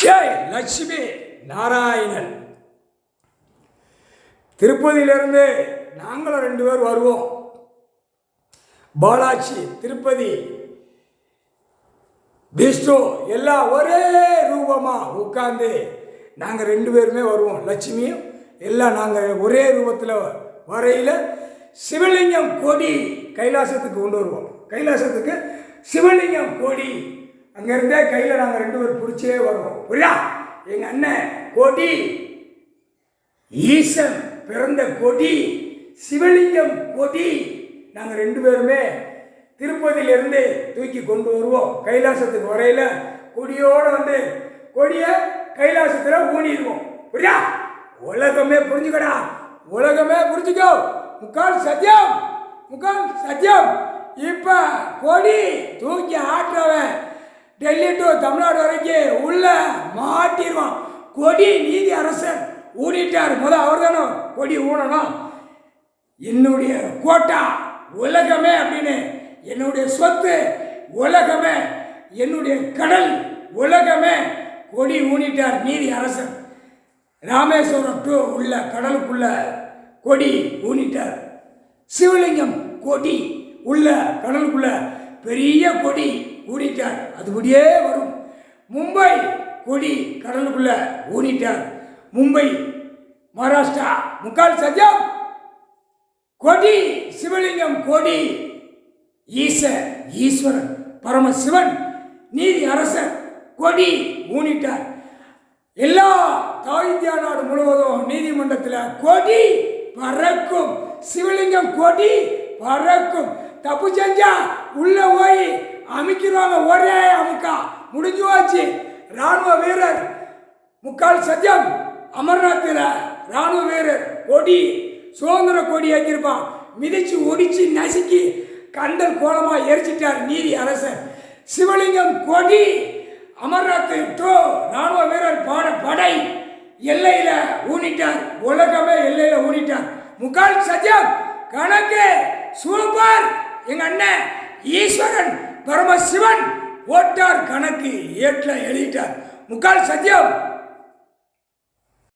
ஜெய் லட்சுமி நாராயணன். திருப்பதியிலிருந்து நாங்களும் 2 பேர் வருவோம். பாலாஜி, திருப்பதி, விஷ்ணு எல்லாம் ஒரே ரூபமாக உட்காந்து நாங்கள் 2 பேருமே வருவோம். லட்சுமியும் எல்லாம் நாங்கள் ஒரே ரூபத்தில் வரையில் சிவலிங்கம் கொடி கைலாசத்துக்கு கொண்டு வருவோம். கைலாசத்துக்கு சிவலிங்கம் கொடி அங்கேருந்தே கையில் நாங்கள் 2 பேர் பிடிச்சே வருவோம். புரியா? எங்கள் அண்ணன் கொடி, ஈசன் பிறந்த கொடி, சிவலிங்கம் கொடி நாங்கள் 2 பேருமே திருப்பதியிலிருந்து தூக்கி கொண்டு வருவோம். கைலாசத்துக்கு வரையில் கொடியோடு வந்து கொடியை கைலாசத்தில் ஊனிடுவோம். புரியா? உலகமே புரிஞ்சுக்கடா, உலகமே புரிஞ்சுக்கோ. முக்கால் சத்தியம், முக்கால் சத்தியம். இப்போ கொடி தூக்கி ஆட்டுறவன் டெல்லி டு தமிழ்நாடு வரைக்கும் உள்ள மாட்டிடுவான். கொடி நீதி அரசர் ஊனிட்டார். அவர் தானே கொடி ஊனணும். என்னுடைய கோட்டா உலகமே அப்படின்னு, என்னுடைய சொத்து உலகமே, என்னுடைய கடல் உலகமே கொடி ஊனிட்டார் நீதி அரசர். ராமேஸ்வரம் டு உள்ள கடலுக்குள்ள கொடி ஊனிட்டார். சிவலிங்கம் கொடி உள்ள கடலுக்குள்ள பெரிய கொடி ஊனிட்டார். அதுபடியே வரும். மும்பை கொடி கடலுக்குள்ள ஊனிட்டார். மும்பை, மகாராஷ்டிரா, முக்கால் சத்தியம் கொடி, சிவலிங்கம் கொடி, ஈஸ்வரன் பரமசிவன் நீதி அரசர் கொடி ஊனிட்டார். எல்லா இந்தியா நாடு முழுவதும் நீதிமன்றத்தில் கொடி பறக்கும். சிவலிங்கம் கொடி பறக்கும். தப்பு செஞ்சா உள்ள போய் அமைக்கிறாங்க. ஒரே அமுக்கா முடிஞ்சு போச்சு. ராணுவ வீரர் முக்கால் சத்தியம் அமர்நாத்தில் ராணுவ வீரர் கொடி சுதந்திர கொடி ஆக்கியிருப்பான். மிதிச்சு ஒடிச்சு நசுக்கி கண்டல் கோலமாக எரிச்சிட்டார் நீதி அரசர். சிவலிங்கம் கொடி அமர்நாத் டு ராணுவ வீரர் படை எல்லையில் ஊனிட்டார். உலகமே எல்லையில் ஊனிட்டார். முக்கால் சத்தியம் கணக்கு சூப்பர். எங்க அண்ணன் ஈஸ்வரன் பரமசிவன் ஓட்டார் கணக்கு ஏற்ற எழுதிட்டார். முக்கால் சத்தியம்.